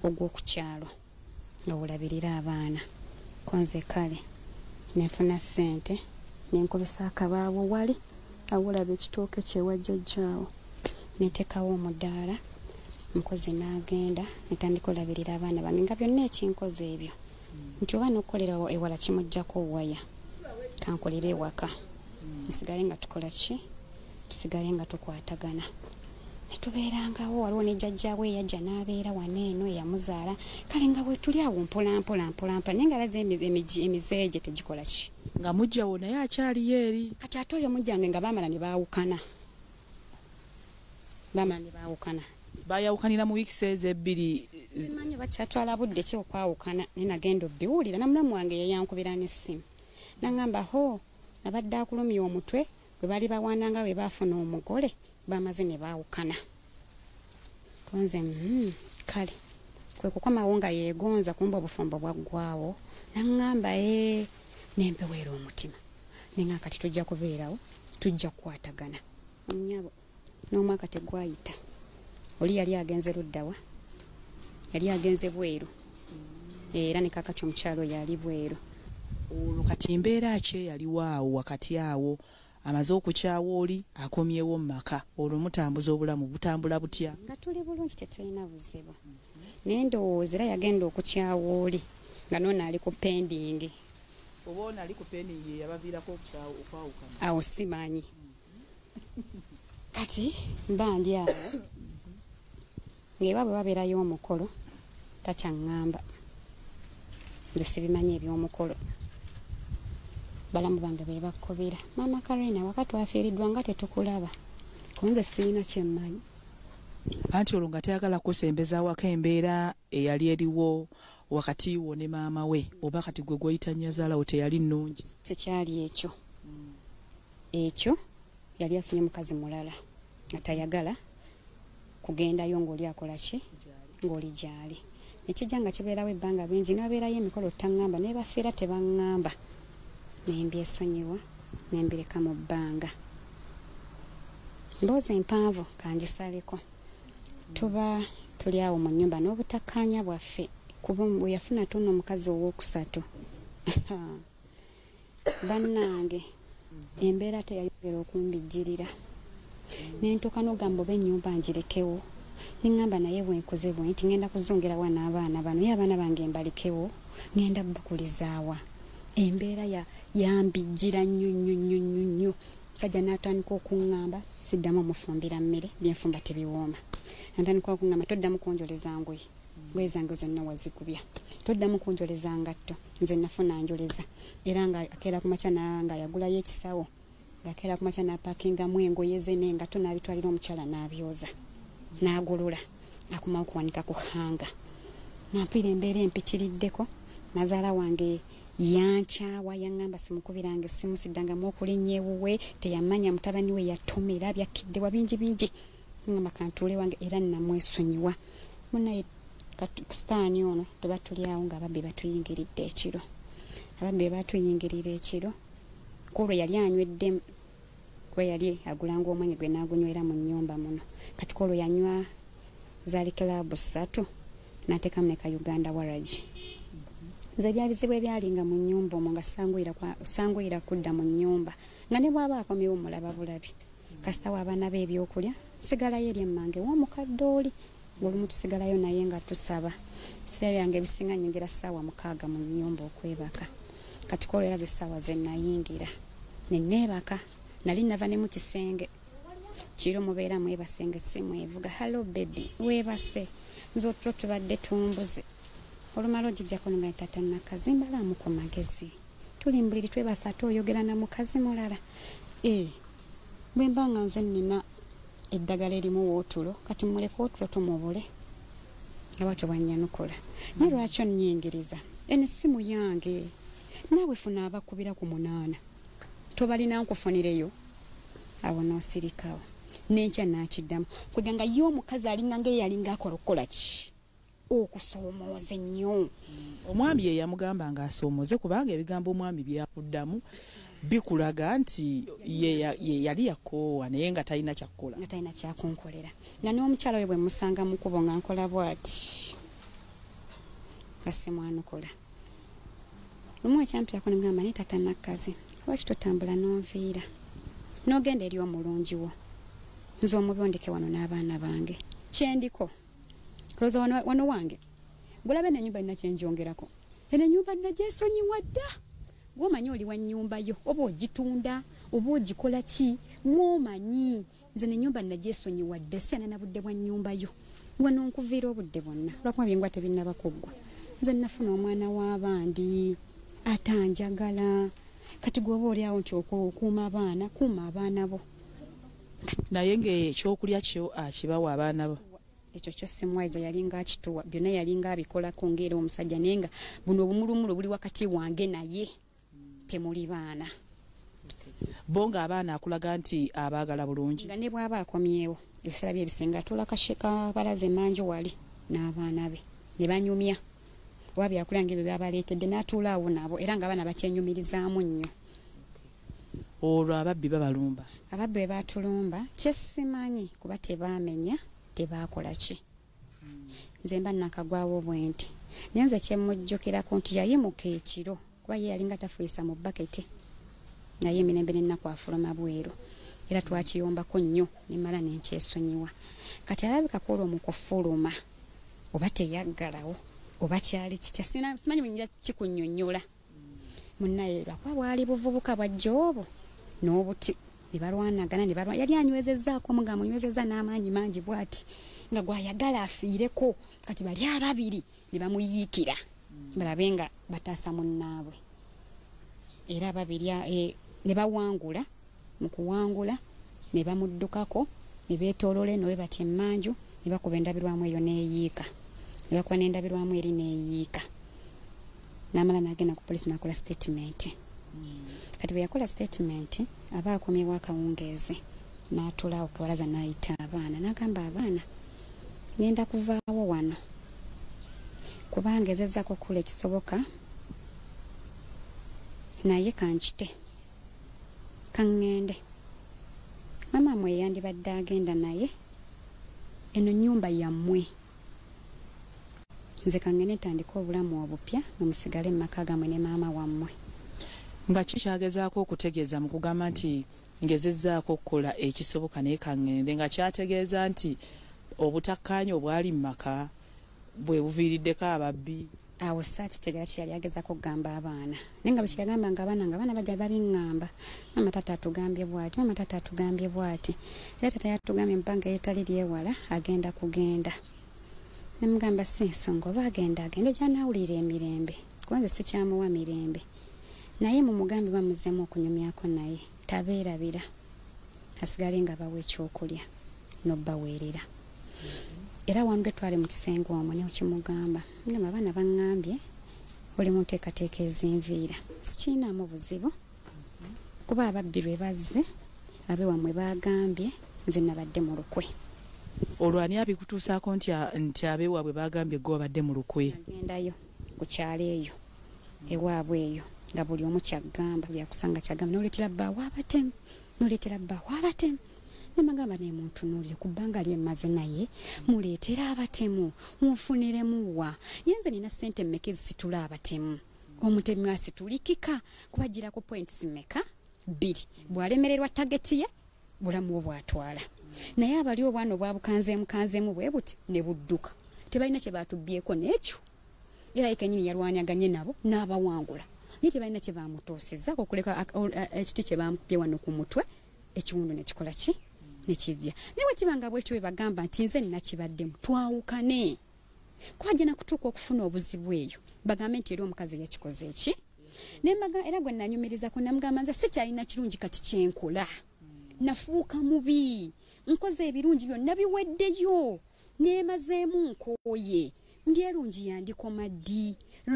ogw'okukyalo nga olabirira abaana konze kale nefuna ssente nenkubisa akabaawo wali awulaba ekitooke kyewajjajjaawo netekawo omudaala mukozi n'agenda netandika olabirira abaana bange nga byonna ekinkoze ebyo nti oba n'okukolera ewala kimuggyako waya kankolera ewaka nsigale nga tukola ki tusigale nga tukwatagana netubeerangawo waliwo ne jjajjaawe eyajja n'abeera waneeno eyamuzaala kale nga bwe tuli awo mpolampola naye nga laze emizeege tegikola ki nga mujjawo naye akyaliyo eri kati ate oyo mujjange nga baamala ne baawukana bayawukanira mu wiiki ebbiri simanyi bakyatwala budde ki okwawukana ne nagenda obbiwulira namulamu wange yeyankubira n'essimu nangamba ho nabadde akulumya omutwe bwe bali bawaananga bwe baafuna omugole bamaze ne baawukana konze kale kwe kukomawo nga yeegonza kumba obufumbo bwaggwawo nangamba nempeweera omutima nenga kati tujja kubeerawo tujja kukwatagana nnyabo n'omwaka tegwayita oli yali agenze luddawa yali agenze bweru era ne kakati omukyalo yali bweru olwo kati mbeera ki eyaliwo awo wakati awo amaze okukyawa oli akomyewo mu maka olwo mutambuza obulamu butambula butya nga tuli bulungi tetulina buzibu naye ndowooza era yagenda okukyawa oli nga noona ali ku pendingi oba ono ali ku pendingi yabaviirako okwawukana awo simanyi kati mba ndi awo ng'ewa bwe babeerayo omukolo takyaŋŋamba nze sibimanyi eby'omukolo balamu bange be bakkubira maama Karina waka twafiiriddwa nga tetukulaba kunze sirina kyemmanyi anti olwo nga tayagala kusembeza waka embeera eyali eriwo wakati wo ne maama we oba kati gwe gw'oyita nnyazaalawo teyali nnungi tekyali ekyo ekyo yali afunye mukazi mulala nga tayagala kugendayo ng'oli akola ki ng'oli gyali ekijja nga kibeerawo ebbanga bingi nabeerayo emikolo taŋŋamba naye bafiira tebaŋŋamba nembyesonyiwa nembireka mu bbanga mboozi empanvu kangisaleko tuba tuli awo mu nnyumba n'obutakkaanya bwaffe kuba bwe yafuna tuno omukazi owookusatu bannange embeera teyayogera okumbijjirira nentuuka n'ogamba oba ennyumba ngirekewo neŋŋamba naye bwenkuze bwe nti ŋŋenda kuzongerawo n'abaana bano ye abaana bange mbalikewo ŋŋenda bakkulizaawa embeera yambijjira nnyo musajja n'atandika okuŋŋamba siddamu omufumbira mmere byenfumba tebiwooma natandika okuŋŋamba toddamu kunjoleza ngoye ngoye zange zonna wazigubya toddamu kunjoleza ngatto nze nafuna njoleza era nga akeera ku makya nga yagulayo ekisawo ng'akeera ku makya n'apaakingamu engoye ze n'engatto n'abitwalira omukyala n'abyoza n'agolola akumawo okuwanika ku hanga nampira embeera empitiriddeko nazaala wange yankyawa yaŋŋamba simukubiranga essimu siddangamu okulinnya ewuwe teyamanya mutabani we yatomera byakiddewa bingi ŋŋamba kantuule wange era namwesonyiwa munaye kusitaani ono tuba tuli awo nga ababbi batuyingiridde ekiro ababbi batuyingirira ekiro kulwo yali anyweddemu kuba yali agulanga omwenge gwe n'agunywera mu nnyumba muno kati kulwo yanywa zaali kilaabu 3 n'ateekamu ne ka Uganda waragi nze byabizibu ebyalinga mu nnyumba omwo nga sanguyira kudda mu nnyumba nga ne bw'aba akomyewo mulaba bulabi kasita w'abaana be ebyokulya sigalayo eri emmange w'omukadde oli ng'olumu tusigalayo naye nga tusaba bisera byange ebisinga nyingira ssaawa 6 mu nnyumba okwebaka kati kolera ze ssaawa ze nayingira neneebaka nali nava ne mu kisenge kiro mubeera mwebasenge essimu evuga hallo baby weebase nze otwo tubadde tumbuze olumala ogijjako nga tata nakazi mbalamu ku magezi tuli mbuliri twebasa ate oyogera na mukazi mulala bwe mbanga nze nina eddagala erimu wootulo kati muleka otulo tumubule nga bwatyo bwannyanukula naye lwaki onnyingiriza essimu yange naawe funa abakubira ku 8 tobalina nkufunireyo awo n'osirikawo n'enkya n'akiddamu kwega nga ye omukazi alinga ngaeyalinga akola okukola ki okusoomooza ennyo omwami ye yamugamba nga asoomoze kubanga ebigambo omwami byakuddamu bikulaga nti ye yali yakoowa naye nga talina kyakkola nga talina kyakunkolera nga n'omukyala we bwe musanga mukubo nga nkola bw'ati kasimwanukula lumu ekyampirako nemugamba naye tata nakkazi lwaki totambula n'onviira n'ogenda eri omulungi wo nze omubondeke wano n'abaana bange kyendiko kulowooza wano wange gulabe n'ennyumba nina kyenjongerako eno ennyumba nnagyesonyiwa dda gw'omanyi oli wa nnyumba yo oba ogitunda oba ogikola ki mw'omanyi nze n'ennyumba nnagyesonyiwa dda siana na budde bwa nnyumba yo wano nkuviira obudde bwonna lwakuba byengwa tebinnaba kuggwa nze nnafuna omwana w'abandi atanjagala kati gwoba oli awo nti okuuma abaana bo naye ng'ekyokulya kyo akibawa abaana bo ekyo kyo simwaiza yalinga akituwa byonna yalinga abikolako ng'era omusajja naye nga buno obumulumulu buli wakati wange naye temuli baana bo ng'abaana akulaga nti abaagala bulungi nga ne bw'aba akomyewo ebiseera bye ebisinga atula kabalaza emanju wali n'abaana be ne banyumya oba byakulya ng'ebyo byabaleetedde n'atuula awo nabo era ng'abaana bakyenyumirizaamu nnyo olwo ababbi babalumba ababbi bwe baatulumba kyesimanyi kuba tebaamenya tebaakola ki nze mba nakagwawo bwe nti naye nze kyemmujjukirako nti yayimuka ekiro kuba ye yalinga tafuisa mu baketi naye emirembe nennaku afuluma bweru era twakiyombako nnyo nemala nenkyesonyiwa kati alabikako olwo mu kufuluma oba teyaggalawo oba kyali kitya simanyi bwenyira kikunnyonnyola munnaye lwakuba bwali buvubuka bwajja obwo n'obuti ne balwanagana yali anywezezzaako omuga munywezezza n'amaanyi mangi bw'ati nga gwayagala afiireko kati bali ababiri ne bamuyiikira balabe nga bataasa munnaabwe era ababiri ne bawangula mu kuwangula ne bamuddukako ne beetooloola eno we bati emmanju ne bakuba endabirwamu eyo n'eyiika ne bakuba n'endabirwamu eri n'eyiika n'amala n'agenda ku polisi n'akola statement kati bwe yakola statement aba akomyewo akawungeezi n'atulawo kewalaza n'ayita abaana n'agamba abaana ngenda kuvaawo wano kubanga ezezzaako okukula ekisoboka naye kankite kaŋŋende mama mwe yandibadde agenda naye eno nnyumba yammwe nze kaŋŋende ntandika obulamu obupya mumusigale mu maka gammwe ne maama wammwe nga kikyagezaako okutegeeza mu kugamba nti ngezezzaako okukola ekisoboka naye kaŋŋende nga kyategeeza nti obutakkaanya obwali mu maka bwe buviiriddeko ababbi awo saakitegeera kyeyali agezaako okugamba abaana naye nga bwe kyeyagamba nga abaana bajja babiŋŋamba mama tata atugambye bw'ati mama tata atugambye bw'ati era tata yatugambye mu bbanga eritali lyewala agenda kugenda nemugamba si nsonga oba agenda gyanaawulira emirembe kubanze sikyamuwa mirembe naye mu mugambi bamuzeemu okunyumyako naye tabeerabira asigale nga bawa ekyokulya n'obbaweerera era wandwe twali mu kisenge omwo ne okimugamba ngamba abaana baŋŋambye oli mu nteekateeka ez'enviira sikiinaamu buzibu kuba ababbi lwe bazze abewammwe bagambye nze nabadde mu lukwe olwo ani abikutuusaako nti abeewaabwe bagambye gwe wabadde mu lukwe agendayo ku kyalo eyo ewaabwe eyo nga buli omu kyaggamba byakusanga kyagamba noleetera bbaawo abatemu noleetera bbaawo abatemu nemagamba naye muntunuulire ku bbanga lyemmaze naye muleetera abatemu munfuniremuwa yenze nina ssente mmeka ezisitula abatemu omutemu asitulikika kubagira ku points mmeka 2 bw'alemererwa tageti ye bulamu bwo bwatwala naye abali obwana obwabukanzeemu bwe buti ne budduka tebalina kye baatubbyeko n'ekyo era yekenyini yalwanyaganye nabo n'abawangula naye tebalina kye bamutuusizza okuleka ekiti kye bamupye wano ku mutwe ekiwundu nekikola ki nekizya naye bwekibanga bwekyo bwe bagamba nti nze nina kibaddemu twawukane kwajja nakutuuka okufuna obuzibu eyo bagambe nti eri omukazi yakikoze eki era gwe nanyumirizako namugamba nze sikyalina kirungi kati kyenkola nafuuka mubi nkoze ebirungi byonna biweddeyo neemazeemu nkooye ndi erungi yandikoma ddi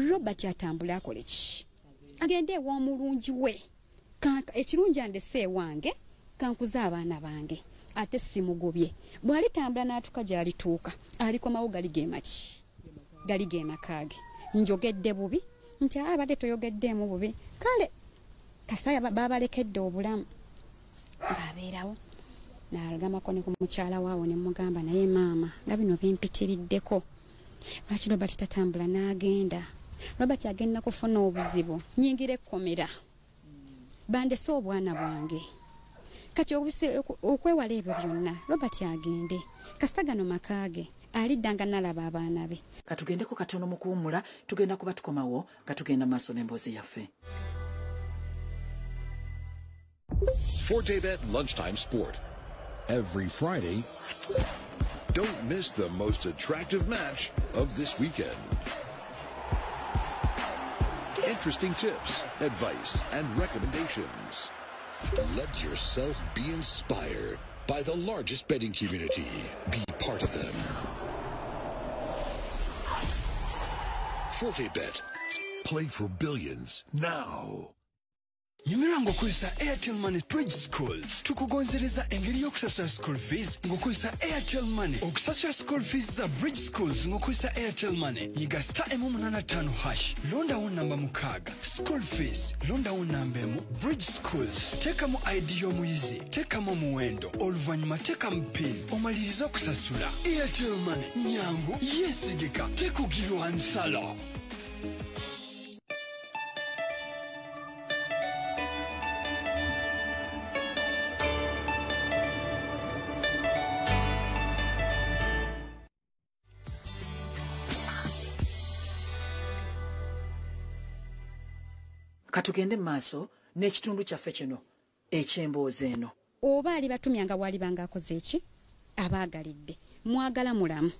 Robert atambula akole ki agende ew'omulungi we ekirungi andese ewange kankuza abaana bange ate simugobye bw'alitambula n'atuuka gy'alituuka alikomawo gali gemakage njogedde bubi nti abadde toyogeddeemu bubi kale kasaya babalekedde obulamu ng'abeerawo n'alugamako ne ku mukyala waawo ne mugamba naye maama nga bino bimpitiriddeko lwaki Robert tatambula n'agenda. Robert agenda kufuna obuzibu nyingire ekkomera bandese obwana bwange kati okwewala ebyo byonna Robert agende kasita gano makage aliddanga nalaba abaana be. Katugendeko katono mu kuwummula tugenda kuba tukomawo katugenda maaso n'emboozi yaffe. Fortebet Lunchtime Sport. Every Friday, don't miss the most attractive match of this weekend. Interesting tips, advice, and recommendations. Let yourself be inspired by the largest betting community. Be part of them. Fortebet. Play for billions now. Nyumirwa ngokozesa Airtel Money Bridge Schools. Tukugonzereza engeri y'okusasula school fees ngokozesa Airtel Money. Okusasula school fees za Bridge Schools ngokozesa Airtel Money. Nyiga *185#. Londawo namba mukaaga. School fees. Londawo namba emu. Bridge Schools. Tekamu ID y'omuyizi. Tekamu muwendo. Oluvanyuma tekamu PIN. Omaliriza okusasula. Airtel Money. Nyangu. Yesigika. Tekugirwa nsala. Katugende maaso n'ekitundu kyaffe kino ekyemboozi eno. Oba ali batumyanga wali banga akoze eki abaagalidde mwagala mulamu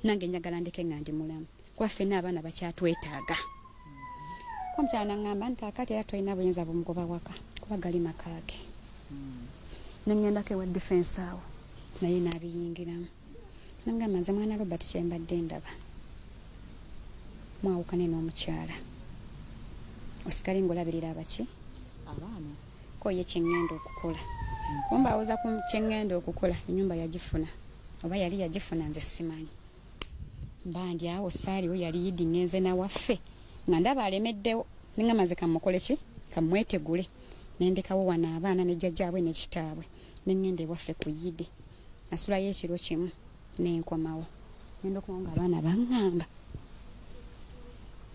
nange njagala ndeke ngandi mulamu kwaffe n'abaana bakyatwetaaga. Omukyala ngamba nti kakati era tolina buyinza bumugoba waka kuba gali makaage. Nengenda wa defense awo naye n'abiyingiramu nangamba nze mwana Robert kyembadde ndaba mwawukane n'omukyala osikali ngolabirira abaki abaana ko ye kyengenda okukola kumba awoza ku kyengenda okukola enyumba yagifuna oba yali yagifuna nze simanyi mbandi awo saaliwo yali yidi ngenze na waffe nga ndaba alemeddewo ningamaze kamukole ki kamwetegule nendekawo wana abaana ne jjajjaabwe ne kitaabwe nengende waffe ku yidi nasulayo ekiro kimu nenkomawo ngenda okuwanga abaana bangamba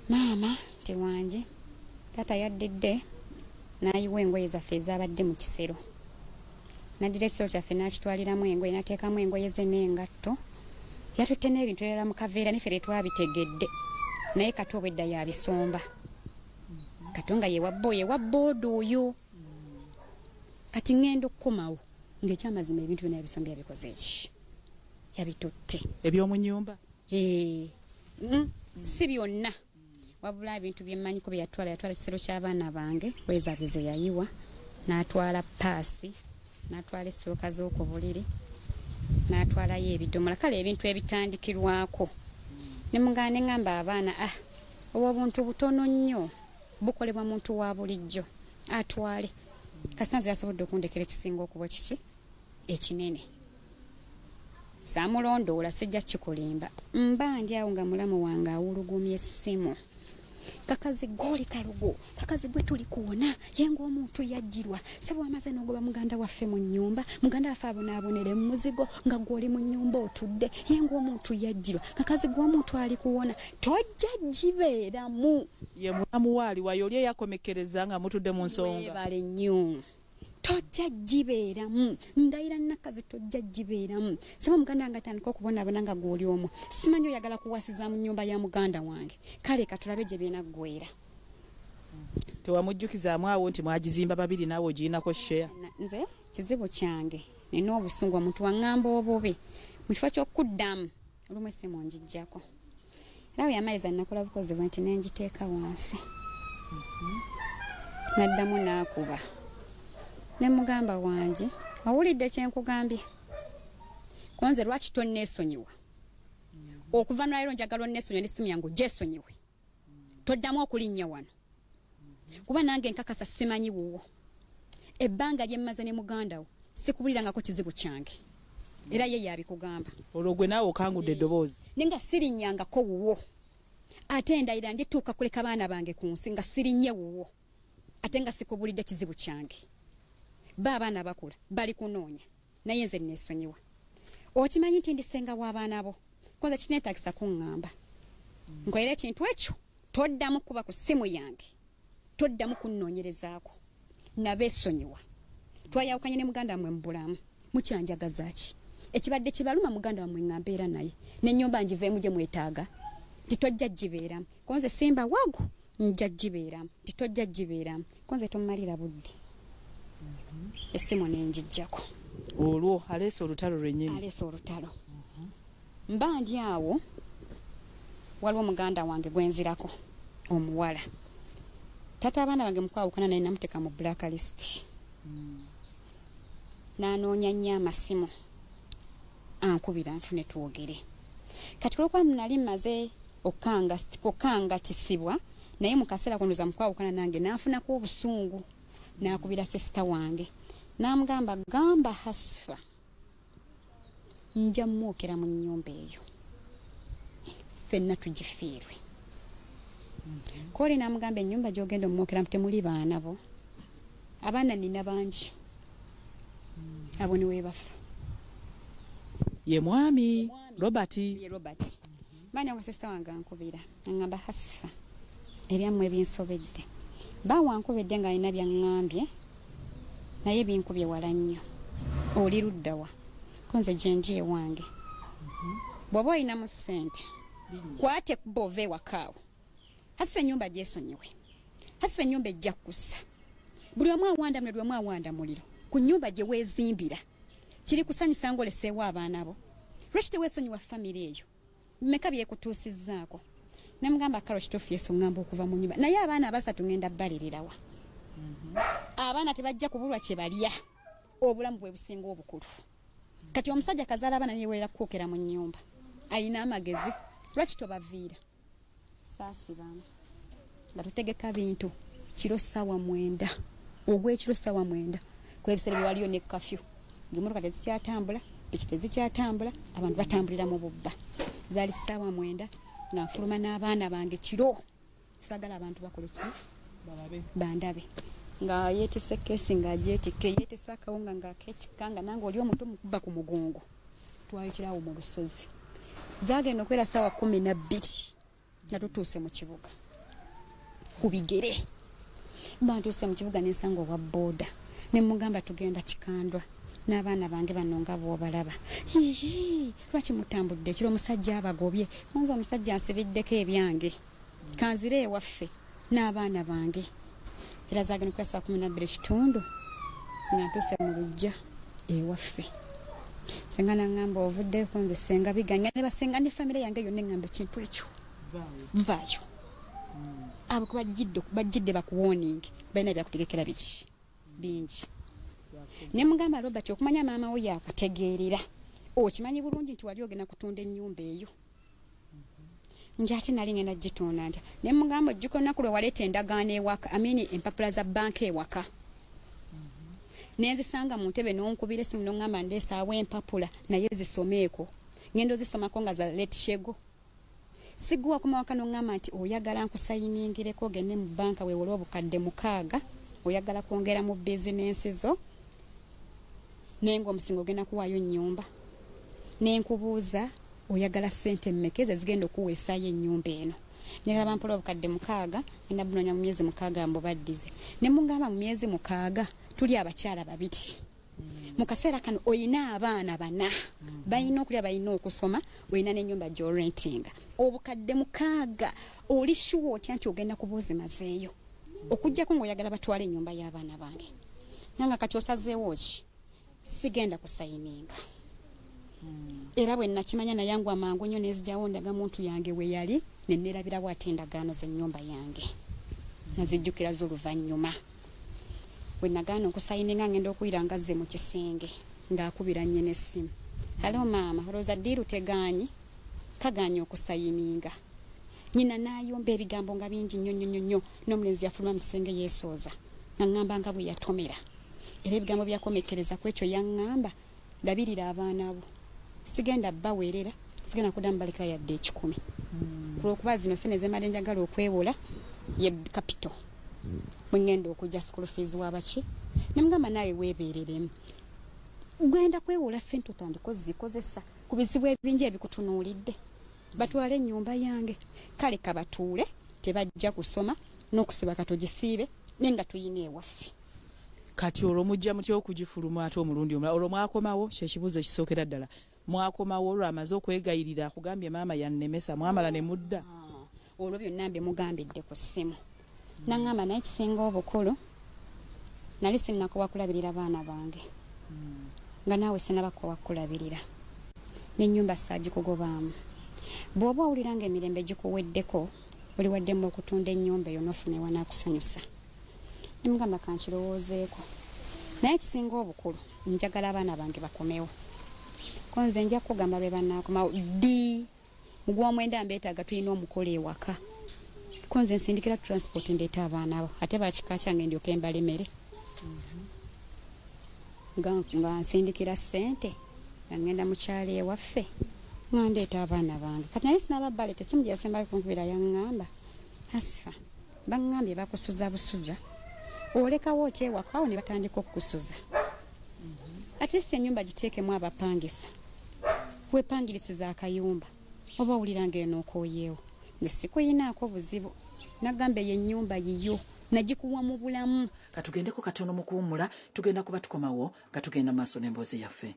maama tewanje tata yaddedde n'ayiwa engoye zaffe ezabadde mu kisero naddira ekisero kyaffe n'akitwaliramu engoye nateekamu engoye ze n'engatto yatutte n'ebintu ebirala mu kaveera niffe tetwabitegedde naye kati obwedda yabisomba katonga ye wabooda oyo kati ngenda okukomawo ng'ekyamazima ebintu byonna yabisomba yabikoze eki yabitutte eby'omu nnyumba si byonna wabula ebintu byemmanyi ko yatwala ekisero ky'abaana bange wezabuze yayiwa n'atwala paasi n'atwala essooka z'oku buliri n'atwalayo ebidomola kale ebintu ebitandikirwako ne mugane ngamba abaana obwo buntu butono nnyo bukolebwa muntu wa bulijjo atwale kasanze yasobodde okundekera ekisinga okuba kiki ekinene saamulondoola sijja kikulimba mba ndi awo nga mulamu wange awulugumya essimu kakazi goli kalugo kakazi bwe tuli kuona yengo omuntu yajjirwa sabo amaze n'ogoba muganda waffe mu nnyumba muganda waffe abonaabonere mu muzigo nga gwoli mu nnyumba otudde yengo omuntu yajjirwa kakazi gw'omuntu ali kuwona tojja gibeeramu ye mulamu waali wayoli eyakomekereza nga mutudde mu nsonga bale nnyo tojja gibeeramu ndayira nakazi tojja gibeeramu saba muganda wange atandika okubonaabona nga gwoli omwo simanyi oyagala kuwasiza mu nnyumba ya muganda wange kale katulabe gye byenaggweera tewamujjukizaamu awo nti mwagizimba babiri naawe ogirinako share nze kizibu kyange nina obusungu omuntu waŋŋamba obubi mu kifo ky'okuddamu olumu essimu ngijjako era we yamaliza nnakola bukozi bwe nti nengiteeka wansi naddamu n'akuba ne mugamba wange awulidde kyenkugambye konze lwaki tonneesonyiwa okuva nalero njagala onneesonyiwa n'essimu yange ogyesonyiwe toddamu okulinnya wano kuba nange nkakasa simanyi wuwo ebbanga lyemmaze ne muganda wo sikubulirangako kizibu kyange era ye yabikugamba olwo gwe naawe okangudde eddoboozi nenga sirinnyangako wuwo ate endayira ndituuka kuleka baana bange ku nsi nga sirinnye wuwo ate nga sikubulidde kizibu kyange abaana bakula bali kunoonya naye nze neesonyiwa okimanyi nti ndisenga w'abaana bo koza kinetakisa kuŋŋamba nkolera ekintu ekyo toddamu kuba ku ssimu yange toddamu kunnoonyerezaako nabeesonyiwa twayawukanye ne muganda wammwe mu bulamu mukyanjagaza ki ekibadde kibaluma muganda wammwe ŋŋambeera naye n'ennyumba ngiveemu gye mwetaaga titojja gibeeramu konze simba wagu nja gibeeramu titojja gibeeramu konze tommalira budde essimu nenjijjako olwo aleese olutalo lwennyini aleese olutalo mba ndi awo waliwo muganda wange gwenzirako omuwala tata abaana bange mukwawukana naye namuteeka mu blacklist n'anoonya nnyo amasimu ankubira nfune twogere kati olwokuba nali mmaze okanga kisibwa naye mu kaseera konoza mukwawukana nange n'anfunako obusungu n'akubira sisita wange n'amugamba gamba Hasifa nja mwokera mu nnyumba eyo ffenna tugifiirwe kooli n'amugamba ennyumba gy'ogenda omwokeramu temuli baana bo abaana nina bangi abo niwe bafa ye mwami Robert baana nga sisita wange ankubira aŋŋamba Hasifa ebyammwe ebinsobedde bawankubedde nga alina byaŋŋambye naye binkubye wala nnyo oli luddawa konze gyenji ewange bw'oba olinamu ssente kwate kuba ova ewakaawo Hasifa ennyumba gyesonyiwe Hasifa ennyumba ejja kussa buli omu awanda muliro ku nnyumba gye weezimbira kiri kusanyusa ng'oleseewo abaana bo lwaki teweesonyiwa famire eyo mmeka byekutuusizzaako ne mugamba kalo kituufu yesu ngamba okuva mu nnyumba naye abaana abasatu ngenda balirirawa abaana tebajja kubulwa kye balya obulamu bwe businga obukulu kati omusajja kazaala abaana neyewerera kukookera mu nnyumba ayina amagezi lwaki tobaviira saasibana nga tutegeka bintu kiro ssaawa 9 ogw'ekiro ssaawa 9 kwebiseera bye waliyo ne kafyu ng'emmotoka tezikyatambula piki tezikyatambula abantu batambulira mu bubba zaali ssaawa 9 nga nfuluma n'abaana bange kiro saagala abantu bakole ki bandabe nga yeetisse keesi ng'agyetikka yeetisse akawunga ng'akeetikka nga nange oli omuntu mukuba ku mugongo twayikirawo mu lusozi zaagenda okwera ssaawa 12 nga tutuuse mu kibuga ku bigere bantuuse mu kibuga n'ensanga obwa booda ne mugamba tugenda Kikandwa n'abaana bange bano nga bw'obalaba lwaki mutambudde ekiro omusajja abagobye nze omusajja ansibiddeko ebyange kanzire ewaffe n'abaana bange era zaagenda okuya ssaawa 12 kitundu nga ntuuse mu lujja ewaffe senga naŋŋamba ovuddeko nze senga biganya ne basenga ne famire yange yonna eŋŋamba ekintu ekyo vaayo abo bajjidde bakuwooningi balina byakutegekera biki bingi ne mugamba Robert okumanya maama wo yakutegeerera okimanyi bulungi nti wali ogenda kutunda ennyumba eyo nje ate nali ngenda gitunda ntya ne mugamba ojjuko nnaku lwe waleeta endagaano ewaka empapula za banka ewaka nenzisanga mu ntebe n'onkubira essimu n'oŋŋamba ndeesaawo empapula naye zisomeeko ngendo zisomako nga za letshego sigwa kumawaka n'oŋŋamba nti oyagala nkusayiningireko ogende mu banka weewole obukadde 6 oyagala kwongera mu bizinensi zo nenga omusingo ogenda kuwaayo ennyumba nenkubuuza oyagala ssente mmekeze zigenda okuweesaayo ennyumba eno njagala bampola obukadde 6 ngenda bunoonya mu myezi 6 mbubaddize ne mugamba mu myezi 6 tuli abakyala 2 mu kaseera kano oyina abaana 4 balina okulya balina okusoma oyina n'ennyumba gy'orentinga obukadde 6 oli shuwa otya nti ogenda kubuuzimazeeyo okujjako ng'oyagala batwala ennyumba y'abaana bange nanga kati osazeewo ki sigenda kusayininga era bwe nakimanya nayangu amangu nnyo nezijjawo ndaga muntu yange we yali nenerabirawo ate endagaano z'ennyumba yange nazijjukira z'oluvannyuma bwe nagaana okusayininga ngenda okuyira ngazze mu kisenge ng'akubira nnyina essimu halo maama olowooza ddiiru tegaanyi kagaanyi okusayininga nyina n'ayomba ebigambo nga bingi nnyo n'omulenzi yafuluma mu kisenge yeesooza nga ŋŋamba nga bwe yatomera era ebigambo byakomekereza ku ekyo yaŋŋamba labirira abaana bo sigenda baweerera sigenda kuddamu baleka yadde 10 kulwokuba zino sene zemale njagala okwewola ye capital bwe ngenda okujja school fees wabaki ne mugamba naawe weebeereremu gwenda kwewola ssente otandika ozikozesa ku bizibu ebingi ebikutunuulidde batwale ennyumba yange kale kabatuule tebajja kusoma n'okusiba katugisiibe nenga tuyina ewaffe. Kati olwo mujja mutya okugifuluma ate omulundi omulala olwo mwakomawo kyekibuuzo ekisookera ddala mwakomawo olwo amaze okwegayirira akugambye maama yannemesa mwamala ne mudda? Olwo byonna mbe mugambidde ku ssimu naŋŋamba naye kisinga obukulu nali sinnakuba kulabirira baana bange nga naawe sinnabakuba kulabirira n'ennyumba saagikugobaamu bw'oba owulira nga emirembe gikuweddeko oli waddemu okutunda ennyumba eyo n'ofuna ewanaakusanyusa nemugamba kankirowoozeeko naye kisinga obukulu njagala abaana bange bakomewo ko nze nja kugamba be bannaakomawo ddi mugw'omwenda mbeetaaga tulina omukolo ewaka ko nze nsindikira transport ndeeta abaana abo ate bakika kyange ndyoke mbalemere nga nsindikira ssente nga ngenda mu kyalo ewaffe nga ndeeta abaana bange kati naye sinababale tesimu gye yasembayo kunkubira yaŋŋamba Asifa baŋŋambye bakusuza busuza olekawo otyewaka awo ne batandika okukusuza ate si ennyumba giteekemu abapangisa wepangirisiza akayumba oba owulira ng'eno okooyeewo nge sikuyinaako buzibu nagamba eyo ennyumba yiyo nagikuwa mu bulamu. Katugendeko katono mu kuwummula tugenda kuba tukomawo nga tugenda maaso n'emboozi yaffe.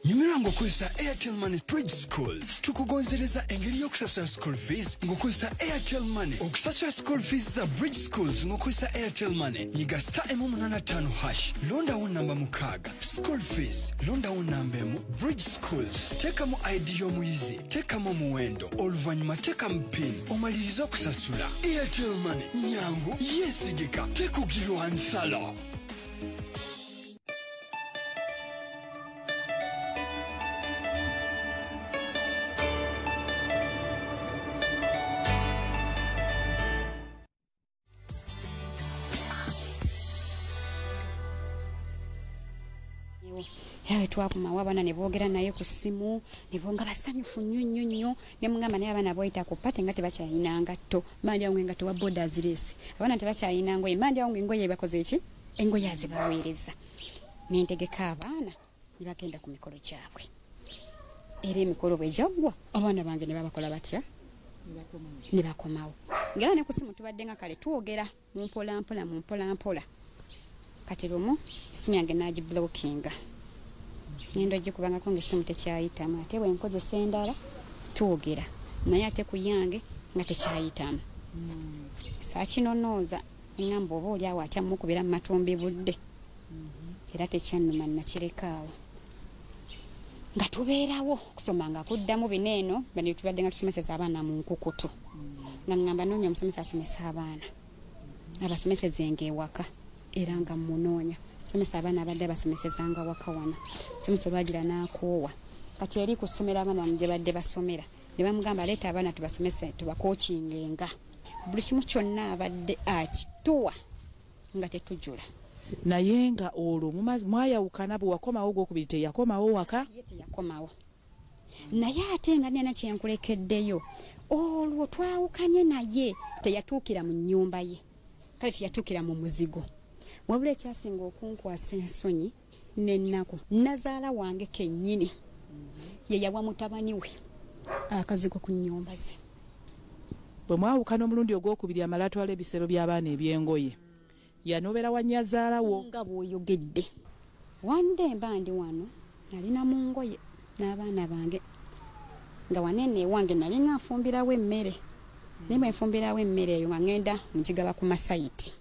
Nyumirwa ng'okozesa Airtel Money Bridge Schools tukugonzereza engeri y'okusasula school fees ng'okozesa Airtel Money. Okusasula school fees za Bridge Schools ng'okozesa Airtel Money nyiga *185# londawo namba 6 school fees londawo namba 1 Bridge Schools teekamu ID y'omuyizi teekamu omuwendo oluvanyuma teekamu PIN omaliriza okusasula. Airtel Money nyangu yeesigika tekugirwa nsala. Yawe twakumawo abaana ne boogera naye ku ssimu ne bonga basanyufu nnyo ne mugamba naye abaana boyita ku pate nga tebakyayina ngatto mandi awo nga tewa borders race abaana tebakyayina ngoye mandi awo ngoye bakoze eki engoye azibaweereza nentegeka abaana ne bagenda ku mikolo gyabwe era emikolo bwe gyaggwa abaana bange ne babakola batya ne bakomawo ngera ne ku ssimu tubadde nga kale twogera mu mpola kati lumu essimu yange naagiblockinga ngendo gikubangako ng'essimu tekyayitamu ate bwe nkozesa endala twogera naye ate ku yange nga tekyayitamu saa kinonooza eŋŋamba oba oli awo atya mukubira mu matumbi budde era tekyannuma nakirekaawo nga tubeerawo kusoma nga kuddamu bineeno bane tubadde nga tusomeseza abaana mu nkukutu nga ŋŋamba noonya omusomesa asomesa abaana abasomesezenga ewaka era nga munoonya somesa abaana abadde basomesezanga waka wano somesa olwagira n'akoowa kati eri kusomera abaana gye badde basomera ne bamugamba leeta abaana tubasomese tubakookingenga buli kimu kyonna abadde akituwa nga tetujula naye nga olwo mwayawukana bwe wakomawo gwokubiri teyakomawo waka teyakomawo naye ate nga nena kyenkulekeddeyo olwo twawukanye naye teyatuukira mu nnyumba ye kale teyatuukira mu muzigo wabula ekyasinga okunkwasa ensonyi n'ennaku nazaala wange kennyini ye yawa mutabani we akazigo ku nnyumba ze. Bwe mwawukana omulundi ogwokubiri amala atwala ebisero by'abaana eby'engoye yanobera wa nnyazaalawo nga bw'oyogedde wande mba ndi wano nalina mu ngoye n'abaana bange nga wanene ewange nali nga nfumbirawo emmere naye bwe nfumbirawo emmere eyo nga ngenda mugigaba ku masayiti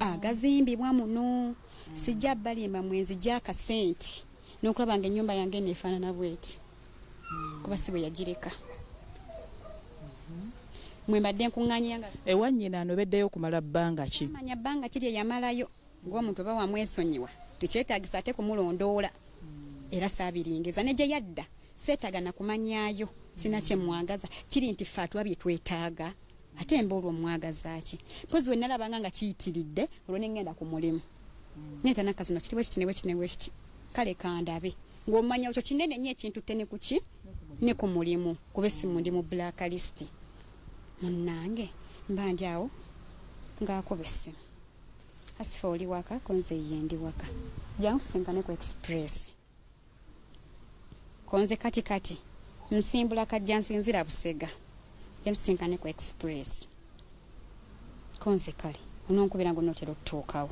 agazimbibwa muno sijja balimba mwenzi gy'akasenti n'okulaba nga ennyumba yange neefaanana bweti kuba si bwe yagireka mwembadde nkuŋŋaanyanga ewannyina anobeddeyo okumala bbanga ki manya bbanga ki lye yamalayo ng'omuntu oba wamwesonyiwa tekyetaagisa ate kumulondoola era saabiringeza ne gye yadda seetaaga na kumanyaayo sina kye mwagaza kiri nti ffe atuwa bye twetaaga ate mba olwo mwagaza ki mpozi we nalabanga nga kiyitiridde olwo ne ngenda ku mulimu neeta nakazino kiti bwe kiti ne bwe kiti ne bwe kiti kale kandabe ng'omanya ekyo kinene nnyo ekintu ttene ku ki ne ku mulimu kube simundi mu blacklist munnange mbandi awo ng'akuba essimu asifa oli waka konze yendi waka jangu tusinkane ku express konze kati nsimbula kajja nsinzira Busega jangu tusinkane ku express konze kale ononkubira ngo notero tutuukawo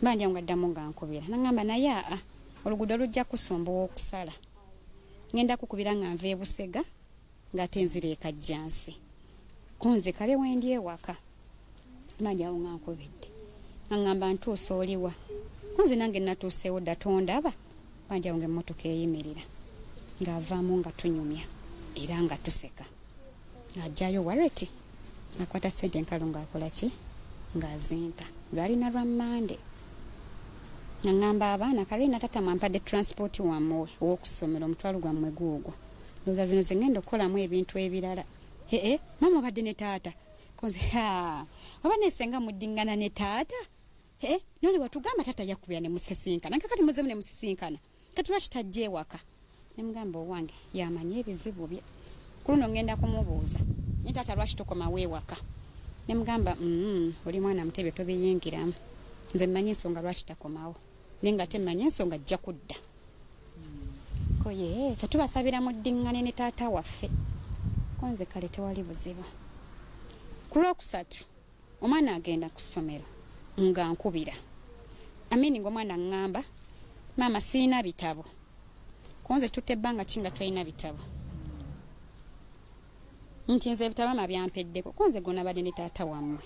mbandi awo ngaddamu nga nkubira nangamba naye oluguudo lujja kusomba okusala ngenda kukubira nga nva Busega ng'ate nzira ekajjansi konze kale wendi ewaka mbandi awo nga nkubidde ngamba ntuusa oliwa konze nange natuuseewo dda tondaba mbandi awo ng'emmotoka eyimirira ng'avaamu nga tunyumya era nga tuseka ng'ajjayo wareti ng'akwata ssente enkalu ng'akola ki ng'azimpa lwalina lwa Mande ngamba abaana kalina tata mwampadde transport wammwe ow'okusomera omutwalo gwammwe guugwo ndowooza zino ze ngenda okukolamu ebintu ebirala mama obadde ne taata konze oba nesenga muddingana ne taata nole watugamba taata yakubira ne musisinkana nkakati muzemu ne musisinkana kati lwaki tajja ewaka ne mugamba owange yamanye ebizibu bye ku luno ngenda kumubuuza naye taata lwaki tokomawo ewaka ne mugamba oli mwana mutebe tobiyingiramu nze mmanyi ensonga lwaki takomawo naye nga temmanyi ensonga ajja kudda koye fe tubasabira muddingane ne taata waffe konze kale tewali buzibu ku lwokusatu omwana agenda ku ssomero nga nkubira amini ng'omwana ngamba maama siina bitabo konze tutte ebbanga kinga twalina bitabo nti nze ebitabo maama byampeddeko konze gona badde ne taata wammwe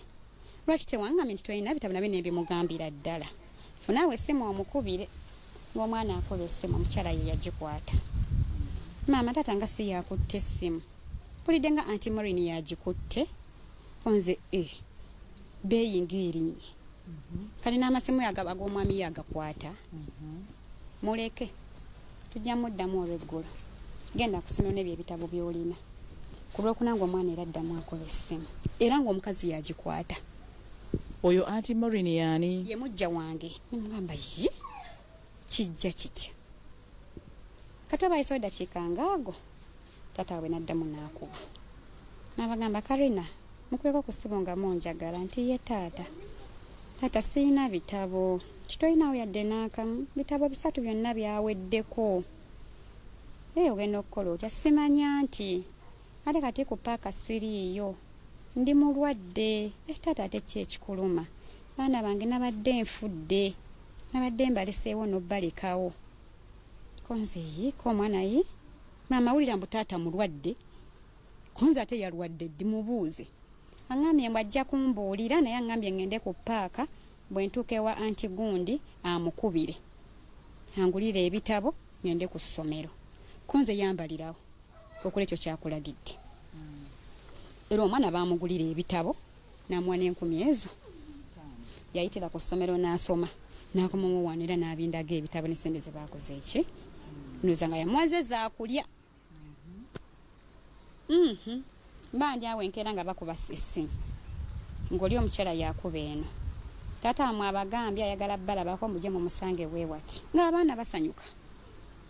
lwaki tewangamye nti twalina bitabo nabyo nebimugambira ddala funaawe essimu omukubire ng'omwana akola essimu omukyala ye yagikwata maama taata nga si yakutte essimu pulidde nga anti Morini yagikutte konze beeyinga erinnya kale n'amasimu yagaba g'omwami yagakwata muleke tujja muddamu olw'eggulu genda ku ssomero n'ebyo ebitabo by'olina ku lw'okunanga omwana era addamu akola essimu era ng'omukazi yagikwata oyo anti Morini yani ye mujja wange nemugamba ye kijja kitya kati obayisewo eddakiika ngaago taata we n'addamu n'akuba n'abagamba Karina mukubeko ku ssimu nga munjagala nti ye taata siina bitabo kitolinawo yadde n'akamu bitabo 3 byonna byaweddeko ogenda okukola otya simanya nti ate kati ku paaka siriiyo ndi mulwadde taata ate ki ekikuluma baana bange nabadde nfudde nabadde mbaleseewo n'obbalekawo konze ko omwana ye maama wulira mbu taata mulwadde konze ate yalwadde ddi mubuuze aŋŋambye mbu ajja kumbuulira naye aŋŋambye ŋŋende ku paaka bwe ntuuka ewa anti gundi amukubire angulire ebitabo ŋŋende ku ssomero konze yambalirawo okola ekyo kyakulagidde era omwana baamugulira ebitabo n'amuwa n'enkumi ezo yayitira ku ssomero n'asoma n'akomamuwanira n'abindaga ebitabo n'essente ze baakoze eki ndowooza nga yamuwaze zaakulya mbandi awo enkeera nga bakuba essimu ng'oli omukyala yakuba eno taata amwe abagambye ayagala balabako mujje mu musange weewati ng'abaana basanyuka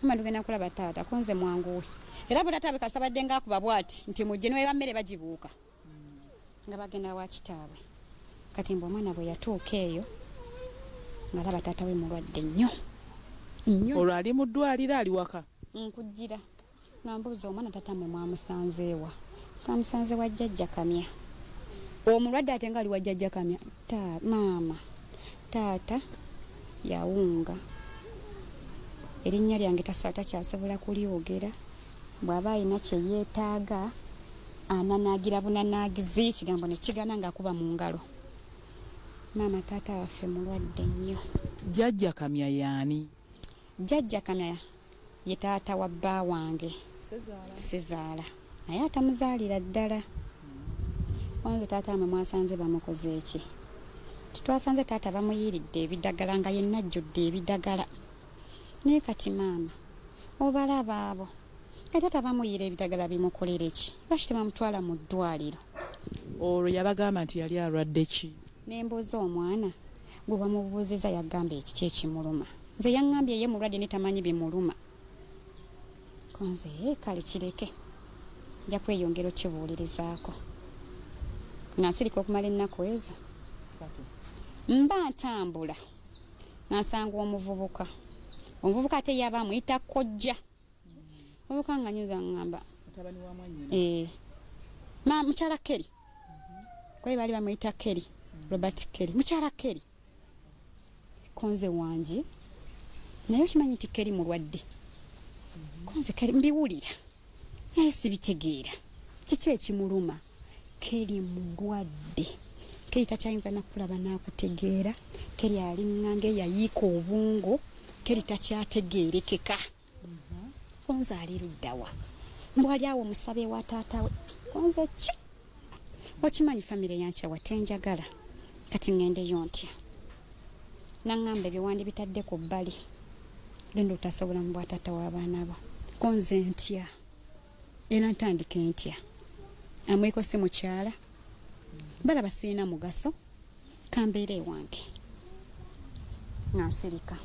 mama tugenda kulaba taata konze mwanguwe era bwe taata bwe kasabadde ng'akuba bwati nti mujje niwe bammere bagibuuka nga bagenda wa kitaabwe kati mbu omwana bwe yatuuka eyo ng'alaba taata we mulwadde nnyo olwo ali mu ddwaliro ali waka nkujjira nambuuza omwana taata mwe mwamusanzeewa twamusanze wa jjajja kamya omulwadde ate nga ali wa jjajja kamya maama taata yawunga erinnya lyange takyasobola kulyogera bw'aba alina kye yeetaaga ananaagira bunanaagizi kigambo ne kigana ng'akuba mu ngalo maama taata waffe mulwadde nnyo jjajja kamya yaani jjajja kamya ye taata wa bba wange sezaala naye atamuzaalira ddala wanze taata amwe mwasanze bamukoze eki titwasanze taata bamuyiiridde ebidagala nga yenna ajjudde ebidagala naye kati maama obalaba abo taata bamuyiira ebidagala bimukolera eki lwaki tebamutwala mu ddwaliro olwo yabagamba nti yali alwadde ki nembuuza omwana gwe bamubuuziza yagamba ekiki ekimuluma nze yaŋŋambye ye mulwadde ne tamanyi bimuluma konze kale kireke nja kweyongera okibuulirizaako nansirika okumala ennaku ezo mba ntambula nansanga omuvubuka ate yaba amuyita kojja omuvubuka nga nyuza ngamba mukyala Keri kwe bali bamuyita Keri Robert Keri mukyala Keri konze wangi naye okimanyi nti Keri mulwadde konze Keri mbiwulira naye sibitegeera kiki ekimuluma Keri mulwadde Keri takyayinza nakulaba nakutegeera Keri ali ngange yayiika obungo Keri takyategeerekeka konze ali luddawa mbwali awo musabe wa taata we konze ki okimanyi famire yankyawa tenjagala kati ngendeyo ntya nangamba ebiwandi bitadde ku bbali genda otasobola mu bwataata w'abaana bo konze ntya era ntandika ntya amweko si mukyala balaba sirina mugaso kambeera ewange nansirika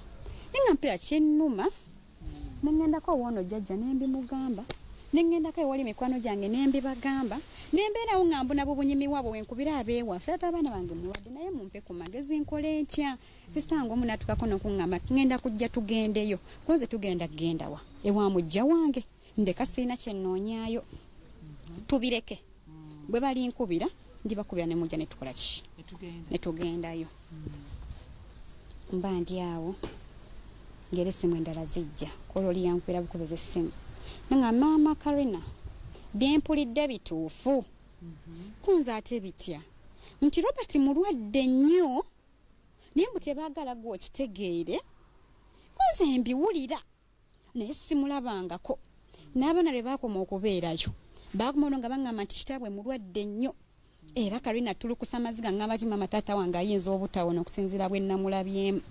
nenga mpira kyennuma nengendako woono jjajja nembimugamba nengendako ewali mikwano gyange nembibagamba nembeerawo nga mbuna bubunyimiwabo wenkubira abeewaffe ate abaana bange mulwadde naye mumpe ku magezi nkole ntya sisitange omu natukako nokuŋŋamba ngenda kujja tugendeyo konze tugenda gendawa ewa mujja wange ndeka sirina kyenoonyaayo tubireke bwe bali nkubira ndibakubira ne mujja netukola ki netugendayo mba ndi awo ngere essimu endala zijja kololi yankwera bukubeza essimu nga maama Karina byempulidde bituufu kunze ate bitya nti Robert mulwadde nnyo naye mbu tebaagala gwe okitegeere kunze mbiwulira naye simulabangako n'abaana lwe baakoma okubeerayo baakomaono nga baŋŋamba nti kitaabwe mulwadde nnyo era Karina tulukusa amaziga ngamba ki maama taata wange ayinza obutawona okusinziira bwe namulabyemu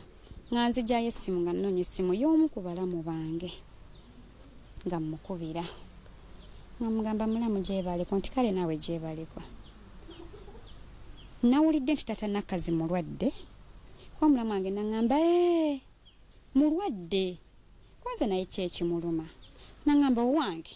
nga nzigyayo essimu nga nnoonya essimu y'omu ku balamu bange nga mukubira nga mugamba mulamu gyebaleko nti kale naawe gyebaleko nawulidde nti tata Nakazi mulwadde kwa mulamu wange naŋŋamba mulwadde konze naye kyekimuluma naŋŋamba owange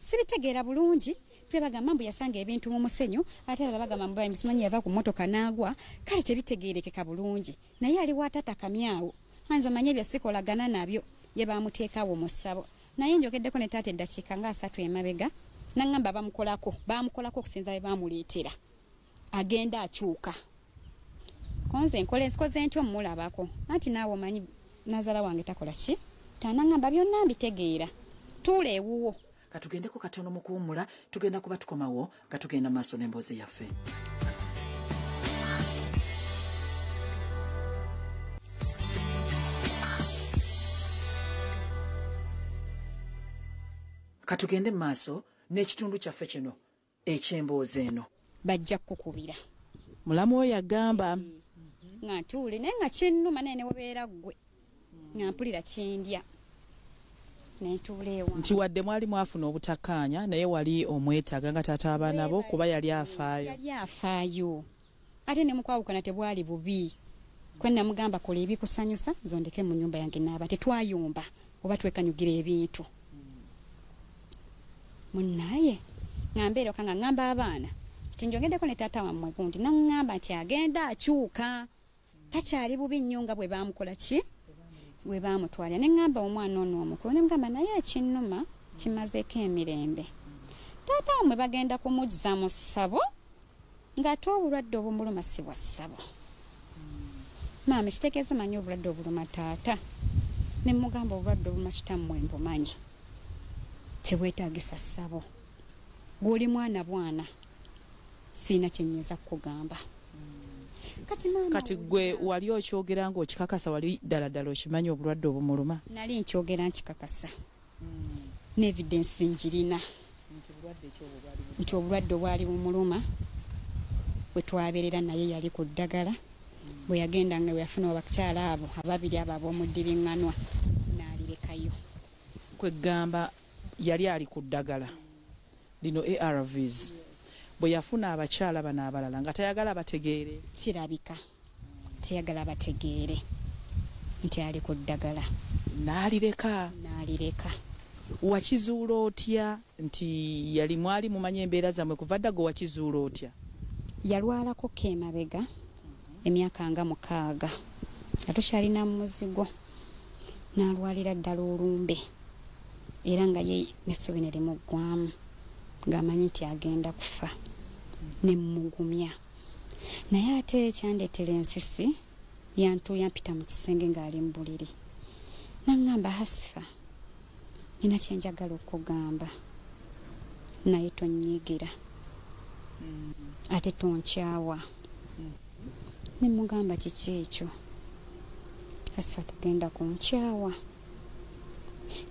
sibitegeera bulungi bagamba mbu yasanga ebintu mu musenyu ate bagamba mbu simanyi yava ku mmotoka n'agwa kale tebitegeerekeka bulungi naye ali watata kamyawo anze omanye byasikolagana nabyo ye bamuteekawo mu ssabo naye njogeddeko ne taata eddakiika nga 3 emabega naŋŋamba bamukolako okusinza bye bamuleetera agenda akyuka konze nkoze ntyo mmulabako anti naawe omanyi nazaala wange takola ki tanaŋŋamba byonna mbitegeera tuula ewuwo katugendeko katono mu kuwummula tugenda kuba tukomawo nga tugenda maaso n'emboozi yaffe. Katugende maaso n'ekitundu kyaffe kino eky'emboozi eno bajja kukubira mulamu oyo agamba nga ntuule naye nga kinnuma naye ne webeera ggwe nga mpulira kindya nti wadde mwali mwafuna obutakkaanya naye wali omwetaaga nga taata abaana bo kuba yali afaayo ate ne mukwawukana tebwali bubi kwe namugamba kola ebikusanyusa zondeke mu nnyumba yange naaba tetwayumba oba twekanyugira ebintu munnaye ngambeera okanga ngamba abaana nti njogeddeko ne taata wammwe gundi naŋŋamba nti agenda akyuka takyali bubi nnyo nga bwe baamukola ki we bamutwalira neŋŋamba omwana ono omukulu nemugamba naye ekinnuma kimazeeko emirembe taata wamwe bagenda kumuzza mu ssabo ng'ate obulwadde obumuluma si bwa ssabo maama ekitegeeza manyi obulwadde obuluma taata nemugamba obulwadde obuluma kitammwe mbumanyi tebwetaagisa ssabo gw'oli mwana bwana siina kyennyeza kukugamba kati gwe wali okyogera ng'okikakasa wali ddala okimanyi obulwadde obumuluma nali nkyogera nkikakasa ne evidence njirina nti obulwadde obwali bumuluma bwe twabeerera naye yali ku ddagala bwe yagenda nga bwe yafuna abakyala abo ababiri abo ab'omuddiringanwa n'alirekayo kwegamba yali ali ku ddagala lino ARVs bwe yafuna abakyala bano abalala nga tayagala bategeere kirabika teyagala bategeere nti ali ku ddagala n'alireka wakizuula otya nti yali mwali mumanya embeera zammwe kuva ddago wakizuula otya? Yalwalako kemabega emyaka nga 6 nga tukyalina muzigo n'alwalira ddala olumbe era nga ye n'essubi ne limuggwamu ng'amanyi nti agenda kufa ne mmugumya naye ate ekyandeetera ensisi yampita mu kisenge ng'ali mu buliri n'aŋŋamba Hasifa nina kye njagala okugamba naye tonnyiigira ate tonkyawa ne mugamba kiki ekyo? Hasifa tugenda kunkyawa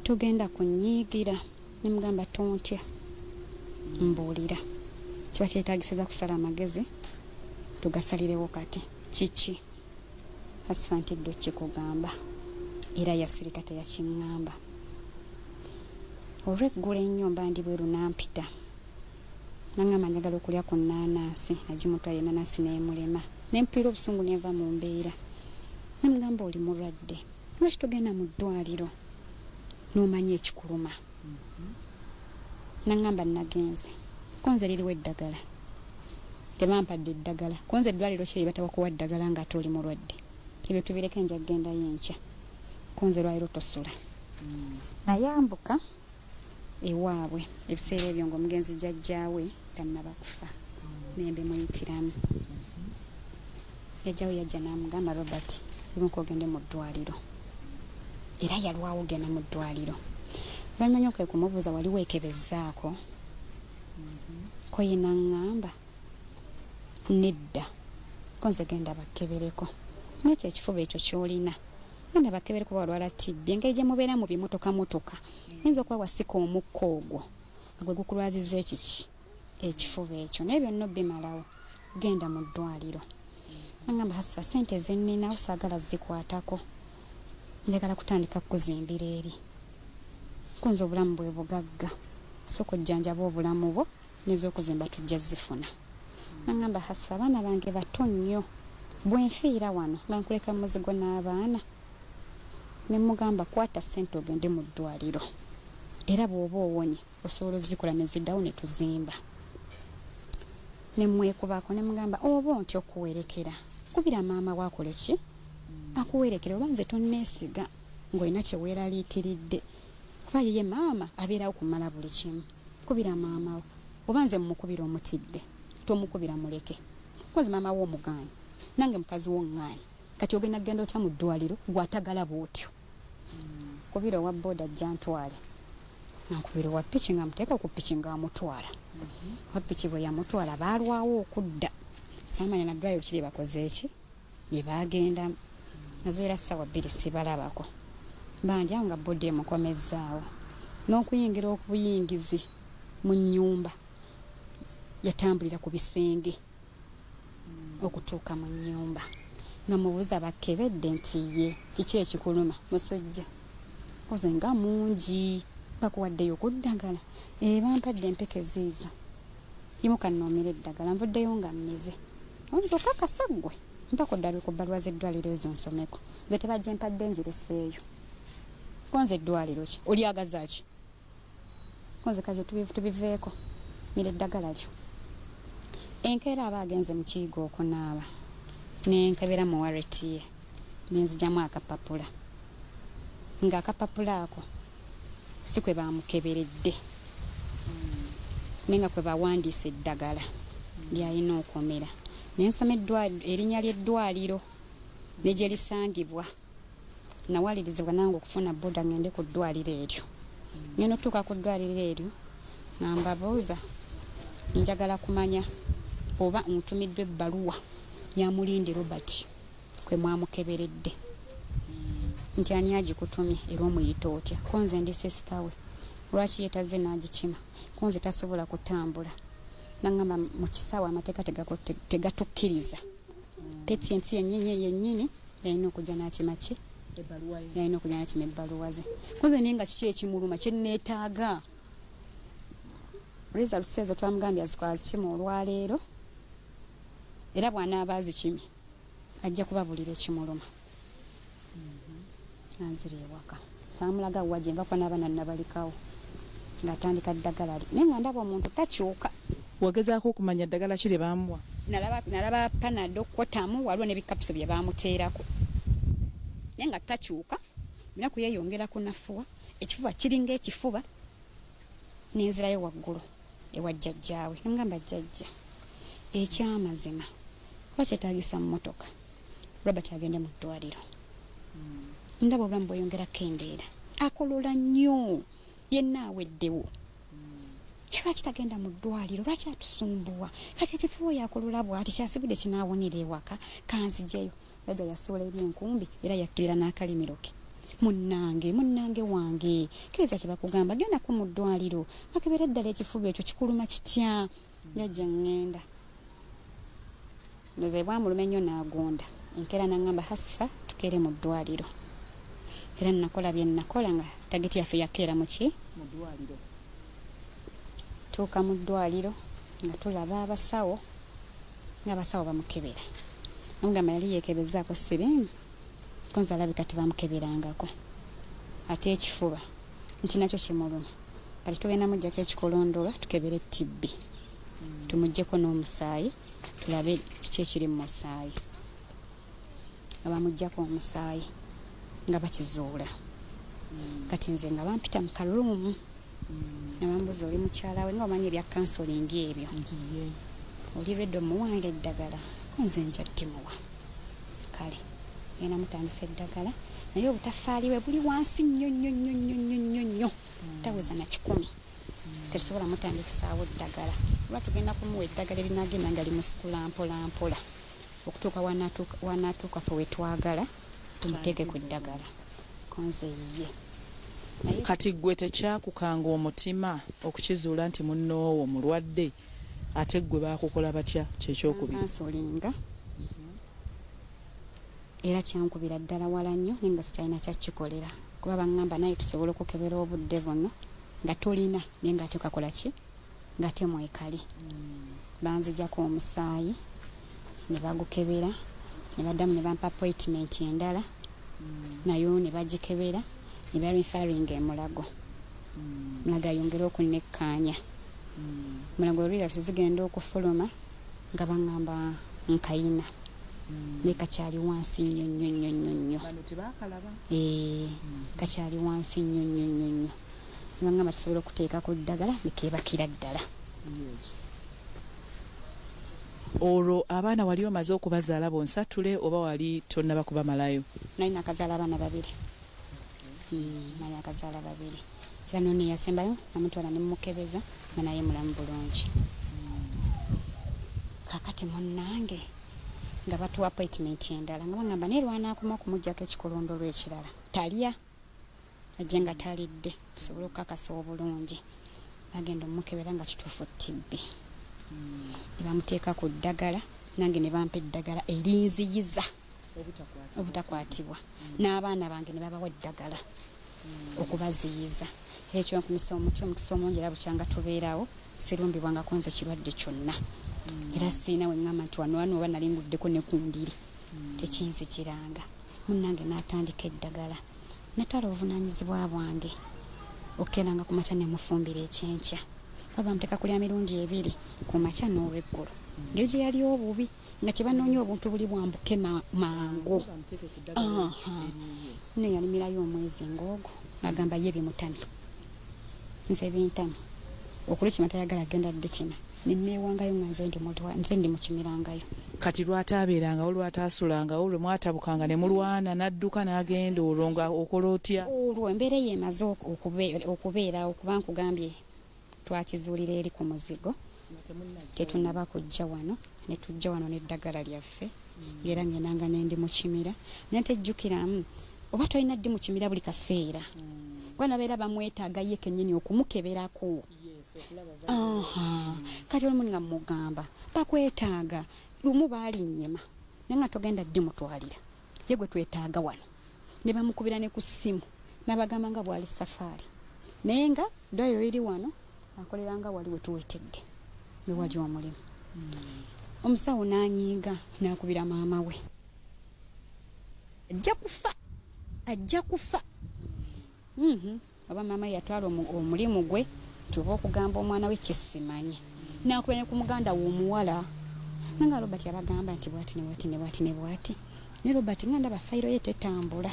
tugenda kunnyiigira ne mugamba tontya mbuulira kiba kyetaagisiza kusala amagezi tugasalirewo kati kiki? Hasifa nti ddyo kikugamba era yasirika teyakiŋŋamba olw'eggula ennyo mba ndi bweru nampita naŋŋamba njagala okulya ku nnaanansi nagimutwala ennaanansi neemulema nempiira obusungu nenva mu mbeera nemugamba oli mulwadde lwaki togenda mu ddwaliro n'omanya ekikuluma? Naŋŋamba nagenze konze liriwo eddagala tebampadde eddagala konze eddwaliro kiri batawakuwa ddagala ng'ate oli mulwadde ebyo tubireke nja kgenda yenkya konze lwaliro tosula nayambuka ewaabwe ebiseera ebyo ng'omugenzi jjajjaawe tannaba kufa nembe muyitiramu jjajjaawe yajja n'amugamba Robert ebimuka ogende mu ddwaliro era yalwawo genda mu ddwaliro lwanyuma nnyo kwe kumubuuza wali weekebezzaako ko ye n'aŋŋamba nedda konze genda bakkebereko n'ekyo ekifuba ekyo ky'olina genda bakkebereko balwala TB engeri gye mubeera mu bimotoka yinza okuba wasika omukka ogwo nga gwe gukulwaziza ekiki ekifuba ekyo naye byonna bimalawo genda mu ddwaliro. Naŋŋamba Hasifa ssente ze nnina saagala zikwatako njagala kutandika kuzimbira eri kunze obulamu bwe bugagga soko jjanjaba obulamu bwo n'ez'okuzimba tujja zifuna. Naŋŋamba Hasifa abaana bange bato nnyo bwenfiira wano nga nkuleka muzigo n'abaana ne mugamba kwata ssente ogende mu ddwaliro era bw'oba owonye osobola ozikola ne ziddawo ne tuzimba. Ne mwekubaako ne mugamba oba ontya okuwerekera kubira maama waakole ki akuwerekera oba nze tonneesiga ng'olina kye weeraliikiridde kuba ye maama abeerawo kumala buli kimu kubira maama wo oba nze mumukubira omutidde tomukubira muleke kozi maama wo omugaanyi nange mukazi wo ŋŋaanyi kati ogenda kgenda otya mu ddwaliro gw'atagala bw'otyo kubira owa booda jjantwale nankubira owa piki nga muteeka ku piki ng'amutwala owa piki bwe yamutwala baalwawo okudda saamanya na ddwaliro kiri bakoze eki ye baagenda nazoera ssaawa 2 sibalabako banja nga booda emukomezzaawo n'okuyingira obuyingizi mu nnyumba yatambulira ku bisenge okutuuka mu nnyumba nga mubuuza bakkebedde nti ye kiki ekikuluma musujja koze nga mungi bakuwaddeyo okuddagala bampadde empeke ziizo yimuka nnoomera eddagala nvuddeyo nga mmize okakasa ggwe mpaka oddala ku bbaluwa z'eddwaliro ezo nsomeko ze tebajja empadde njireseeyo konze eddwaliro ki olyagaza ki konze kabyo tubiveeko mira eddagala lyo. Enkeera aba agenze mu kiyigo okunaaba nenkebera mu wareti ye nenzigyamu akapapula ng'akapapula ako si kwe baamukeberedde nenga kwe bawandiisa eddagala lyalina okomera nensoma erinnya ly'eddwaliro ne gye lisangibwa nawalirizibwa nange okufuna booda ngende ku ddwaliro eryo ngenda otuuka ku ddwaliro eryo nga mbabuuza njagala kumanya oba ntumiddwa ebbaluwa ya Mulindi Robert kwe mwamukeberedde nti ani agikutumye era omuyita otya konze ndi sisita we lwaki yetaze n'agikima konze tasobola kutambula naŋŋamba mu kisaawe amateeka tegatukkiriza petiensi yennyini yalina okujja n'akima ki yalina okujja n'akima ebbaluwa ze konze naye nga kiki ekimuluma kyenneetaaga Riza Lusezo twamugambye azikola zikimu olwaleero era bw'anaaba azikimye ajja kubabulira ekimuluma anzira ewaka saamulaga wajje mba kwa n'abaana nabalikawo ng'atandika ddagala li naye nga ndaba omuntu takyuka. Wagezaako okumanya ddagala ki lye baamuwa? Nalaba panado kwotamu waliwo n'ebikapuso bye baamuteerako naye nga takyuka, binaku yeeyongera kunafuwa, ekifuba kiringa ekifuba. Nenzirayo waggulu ewa jjajjaawe nemugamba jjajja ekyamazima kuba kyetaagisa mu mmotoka Robert agende mu ddwaliro. Ndaba obulamu bweyongera kendeera, akolola nnyo yenna aweddewo. Lwaki tagenda mu ddwaliro? Lwaki atusumbuwa? Kati ekifuba yakolola bw'ati kyasibudde kinaawonera ewaka kanzijeyo. Yajja yasuula eri enkumbi era yakkirira n'akalimiro ke. Munnange wange kiriza kye bakugamba gendako mu ddwaliro bakebera eddala ekifuba ekyo kikuluma kitya. Yajja ngenda ndoze bwamuluma ennyo n'agonda enkeera n'angamba Hasifa tukere mu ddwaliro. Era nakola bye nakola nga tageti yaffe yakeera mu ddwaliro. Tuuka mu ddwaliro nga tulaba abasawo ng'abasawo bamukebera. Namugamba yali yeekebezaako siriimu konza alabika tebamukeberangako. Ate ekifuba nti nakyo kimuluma. Kati tugenda muggyako ekikolondola tukebere TB. Tumuggyeko n'omusaayi tulabe kiki ekiri mu musaayi. Nga bamuggyako omusaayi nga bakizuula. Kati nze nga bampita mu kaluumu. Nabambuza oli mukyala we nga omanyi ebya kansolingi ebyo. Oli reddo muwange eddagala. Nze nja ddimuwa. Kale ngenda mutandisa eddagala naye obutafaali we buli wansi nnyo taweza na 10. Tetusobola mutandikisaawo eddagala. Oba tugenda kumuwa eddagala erinagenda nga limusitula mpola okutuuka wanaatuuka fe wetwagala tumuteeke ku ddagala. Konze yiye. Kati gwe tekyakukanga omutima okukizuula nti munnoowo mulwadde ate gwe baakukola batya? Kyekyokubiri kansolinga era kyankubira ddala wala nnyo naye nga sikyalina kyakikolera kuba baŋŋamba naye tusobola okukebera obudde buno nga tolina naye nga ate okakola ki nga temwekali. Banzijjako omusaayi ne bagukebera ne baddamu ne bampa appointment endala nayo ne bagikebera ne barinfaringa emulago. Mulago ayongera okunnekkaanya. Mulago olwira tuzigenda okufuluma nga baŋŋamba nkayina ne kakyali wansi nnyo. Kakyali wansi nnyo. Baŋŋamba tusobola okuteeka ku ddagala ne keebakira ddala. Olwo abaana wali omaze okubazaala bonsatule oba wali tonnaba kubamalayo? Nali nakazaala abaana 2. Nali akazaala 2. Era noni yasembayo namutwala ne mukebeza nga naye mulamu bulungi. Kakati munnange nga batuwa appointment endala nga baŋŋamba naye lwanaakoma okumuggyako ekikolondolo ekirala talya ajje nga talidde tusobole okukakasa obulungi. Bagenda omukebera nga kituufu TB. Ne bamuteeka ku ddagala nange ne bampa eddagala erinziyiza obutakwatibwa. N'abaana bange ne babawa eddagala okubaziyiza. Ekyo nkumisa omukisa omungi era bukyanga tubeerawo sirumbibwangako nze kirwadde kyonna. Era siina we ŋŋamba nti wano oba nali nguddeko ne ku ndiri tekinzikiranga. Munnange n'atandika eddagala natwala obuvunaanyizibwa bwange okkeranga ku makya ne mufumbira ekyenkya. Bamuteeka kulya mirundi 2 ku makya n'olweggulo. Ngeri gye yali obubi nga tebanoonya obuntu buli bwambuke mangu. Nno yalimirayo omwezi ng'ogwo agamba ye bimutami nze bintami okuli kima tayagala agenda dde kina neneewangayo nga nze ndi mukimirangayo. Kati lwataabeerangawo lwataasulangawo lwe mwatabukanga ne mulwana n'adduka n'agenda olwo nga okola otya? Olwo embeera ye emaze okubeerawo kuba nkugambye twakizuulira eri ku muzigo tetunnaba kujja wano ne tujja wano n'eddagala lyaffe ng'era ngendanga nendi mukimira naye tejjukiramu oba tolina ddi mukimira buli kaseera bwana beera bamwetaaga ye kennyini okumukeberako. Kati olumu nga mugamba bakwetaaga lumu baalinyema naye nga togenda ddi mutwalira ye gwe twetaaga wano ne bamukubira ne ku ssimu n'abagamba nga bwali safaari naye nga ddwaliro liri wano akoleranga wali we tuwetedde ne wali omulimu. Omusawo n'anyiiga n'akubira maama we ajja kufa. Oba maama yatwala omulimu gwe tuba okugamba omwana we kisimanyi nakubene ku muganda w'omuwala nanga Robert abagamba nti bwati ne bwati ne bwati ne bwati ne Robert nga ndaba fayiro ye tetambula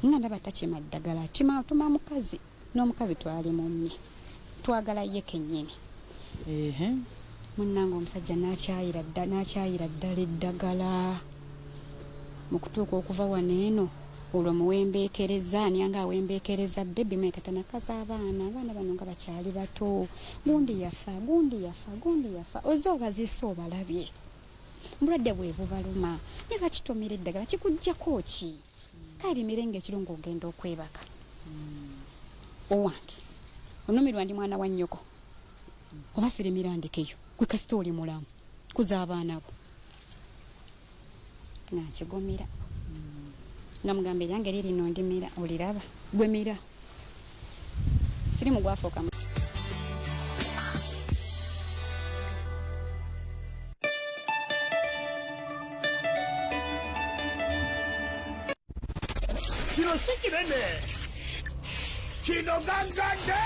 nga ndaba takima ddagala tuma mukazi n'omukazi twali mumye twagala ye kennyini munnanga omusajja n'akyayira ddala eddagala mu kutuuka okuva wano eno olwo muwembeekereza anyanga awembeekereza bebi metatanakaza abaana bano nga bakyali bato gundi yafa oze obazise obalabye mulwadde bwe bubaluma ne bakitomera eddagala kikujjako ki kali mirenge ekiro ng'ogenda okwebaka owange onumirwa ndi mwana wa nnyoko oba sirimirandikeyo gwe kasita oli mulamu kuza abaana bo nankigomera nga mugamba eryange lirino ndimira oliraba gwe mira siri mugwafuuka kino si kinene kino gagadde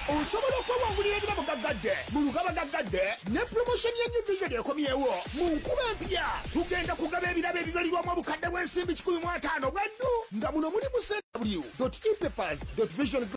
osobola okwewangulira ebirabo gagadde mu lugaba gagadde ne promotion ya New Vision ekomyewo mu nkuba empya tugenda kugaba ebirabo ebibalirwamu obukadde bw'ensimbi 15 bweddu nga muno muli mu cw.epapers.vision